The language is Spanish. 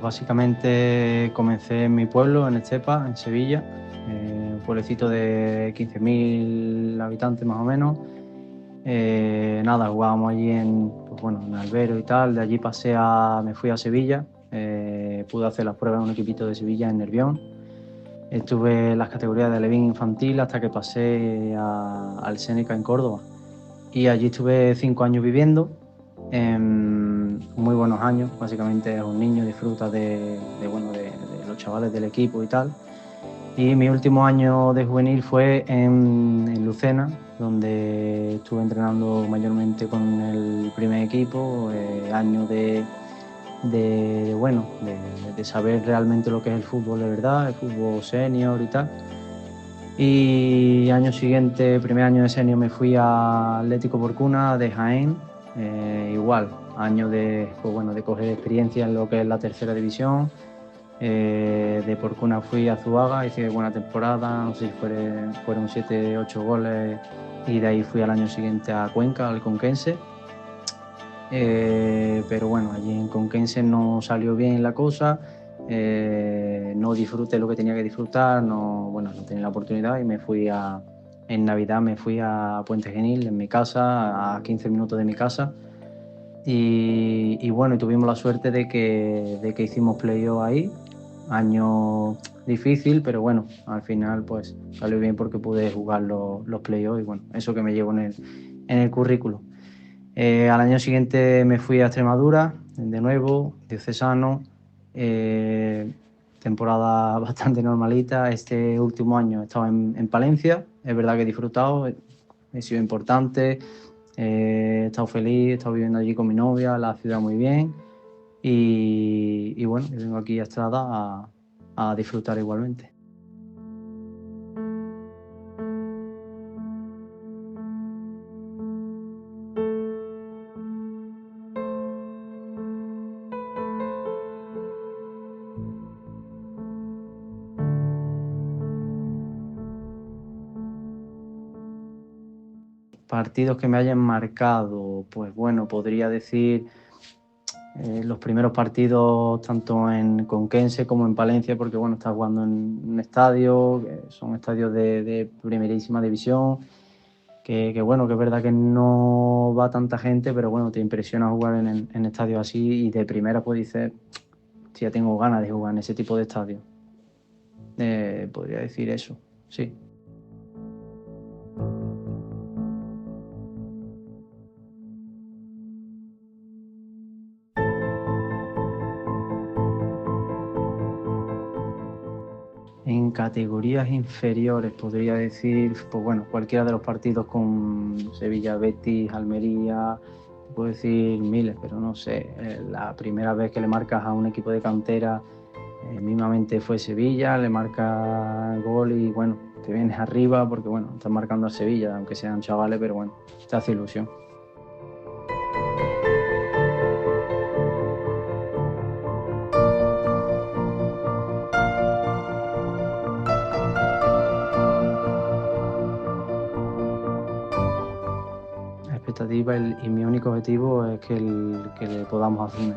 básicamente comencé en mi pueblo, en Estepa, en Sevilla, un pueblecito de 15.000 habitantes más o menos. Nada, jugábamos allí en Albero y tal. De allí me fui a Sevilla, pude hacer las pruebas en un equipito de Sevilla en Nervión. Estuve en las categorías de alevín infantil hasta que pasé al Seneca en Córdoba. Y allí estuve 5 años viviendo, muy buenos años. Básicamente es un niño, disfruta de los chavales del equipo y tal. Y mi último año de juvenil fue en Lucena, donde estuve entrenando mayormente con el primer equipo, años de saber realmente lo que es el fútbol de verdad, el fútbol senior y tal. Y año siguiente, primer año de senior, me fui a Atlético Porcuna de Jaén, igual, año de coger experiencia en lo que es la tercera división. De Porcuna fui a Zuaga, hice buena temporada, no sé si fueron 7, 8 goles, y de ahí fui al año siguiente a Cuenca, al Conquense. Pero bueno, allí en Conquense no salió bien la cosa, no disfruté lo que tenía que disfrutar, no tenía la oportunidad, y en Navidad me fui a Puente Genil, en mi casa, a 15 minutos de mi casa. Y tuvimos la suerte de que hicimos playoff ahí, año difícil, pero bueno, al final pues salió bien porque pude jugar los playoffs, y bueno, eso que me llevo en el currículo. Al año siguiente me fui a Extremadura, de nuevo, diocesano, temporada bastante normalita. Este último año he estado en Palencia, es verdad que he disfrutado, he sido importante. He estado feliz, he estado viviendo allí con mi novia, la ciudad muy bien, y bueno, yo vengo aquí a Estrada a disfrutar igualmente. Partidos que me hayan marcado, pues bueno, podría decir los primeros partidos tanto en Conquense como en Palencia, porque bueno, estás jugando en un estadio, que son estadios de primerísima división, que bueno, que es verdad que no va tanta gente, pero bueno, te impresiona jugar en estadios así, y de primera pues dices, ya tengo ganas de jugar en ese tipo de estadios. Podría decir eso, sí. En categorías inferiores podría decir, pues bueno, cualquiera de los partidos con Sevilla, Betis, Almería, puedo decir miles, pero no sé, la primera vez que le marcas a un equipo de cantera, mismamente fue Sevilla, le marca gol y bueno, te vienes arriba porque bueno, estás marcando a Sevilla, aunque sean chavales, pero bueno, te hace ilusión. La expectativa y mi único objetivo es que le podamos hacer